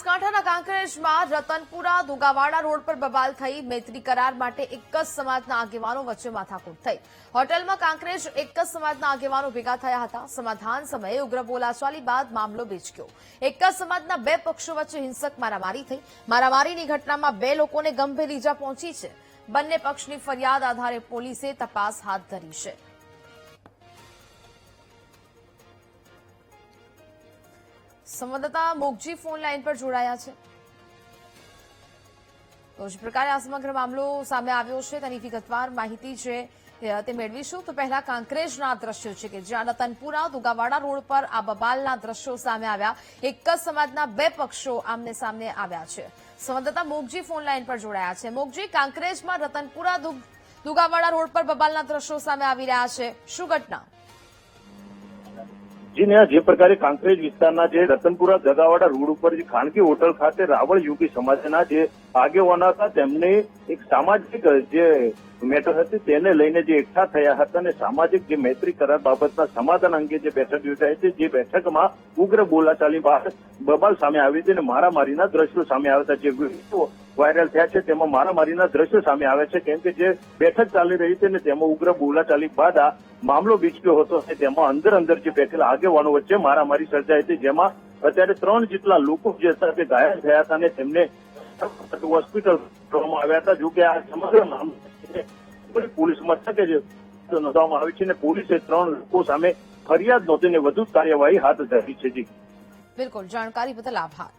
બનાસકાંઠાના કાંકરેજમાં રતનપુરા દુગાવાડા રોડ પર બબાલ થઈ મૈત્રી કરાર માટે એક જ સમાજના આગેવાનો વચ્ચે માથાકૂટ થઈ। હોટલમાં કાંકરેજ એક જ સમાજના આગેવાનો ભેગા થયા હતા। સમાધાન સમયે ઉગ્ર બોલાચાલી બાદ મામલો બીચક્યો। એક જ સમાજના બે પક્ષો વચ્ચે હિંસક મારામારી થઈ। મારામારીની ઘટનામાં બે લોકોને ગંભીર ઈજા પહોંચી છે। બંને પક્ષની ફરિયાદ આધારે પોલીસે તપાસ હાથ ધરી છે। સંવાદદાતા મોગજી ફોન લાઈન પર જોડાયા છે। તો જ પ્રકારે આ સમગ્ર મામલો સામે આવ્યો છે તેની વિગતવાર માહિતી છે તે મેળવીશું। તો પહેલા કાંકરેજના દ્રશ્યો છે કે જ્યાં રતનપુરા દુગાવાડા રોડ પર આ બબાલના દ્રશ્યો સામે આવ્યા। એક જ સમાજના બે પક્ષો આમને સામને આવ્યા છે। સંવાદદાતા મોગજી ફોન લાઈન પર જોડાયા છે। મોગજી, કાંકરેજમાં રતનપુરા દુગાવાડા રોડ પર બબાલના દ્રશ્યો સામે આવી રહ્યા છે, શું ઘટના? જી ને જે પ્રકારે કાંકરેજ વિસ્તારના જે રતનપુરા દગાવાડા રોડ ઉપર જે ખાનગી હોટલ ખાતે રાવળ યોગી સમાજના જે આગેવાનો હતા તેમને એક સામાજિક જે મેટર હતી તેને લઈને જે એકઠા થયા હતા અને સામાજિક જે મૈત્રી કરાર બાબતના સમાધાન અંગે જે બેઠક યોજાઈ છે, જે બેઠકમાં ઉગ્ર બોલાચાલી બાદ બબાલ સામે આવી હતી અને મારામારીના દ્રશ્યો સામે આવ્યા હતા। જે વિડીયો વાયરલ થયા છે તેમાં મારામારીના દ્રશ્યો સામે આવે છે, કેમ કે જે બેઠક ચાલી રહી છે ને તેમાં ઉગ્ર બોલાચાલી બાદ આ મામલો બીચક્યો હતો। તેમાં અંદર જે બેઠેલા આગેવાનો વચ્ચે મારામારી સર્જાઈ હતી, જેમાં અત્યારે 3 જેટલા લોકો જે હતા તે ઘાયલ થયા હતા અને તેમને હોસ્પિટલ કરવામાં આવ્યા હતા। જો કે આ સમગ્ર મામલો પોલીસ મથકે જે નોંધવામાં આવી છે અને પોલીસે 3 લોકો સામે ફરિયાદ નોંધીને વધુ કાર્યવાહી હાથ ધરી છે। જી બિલકુલ, જાણકારી બદલ આભાર।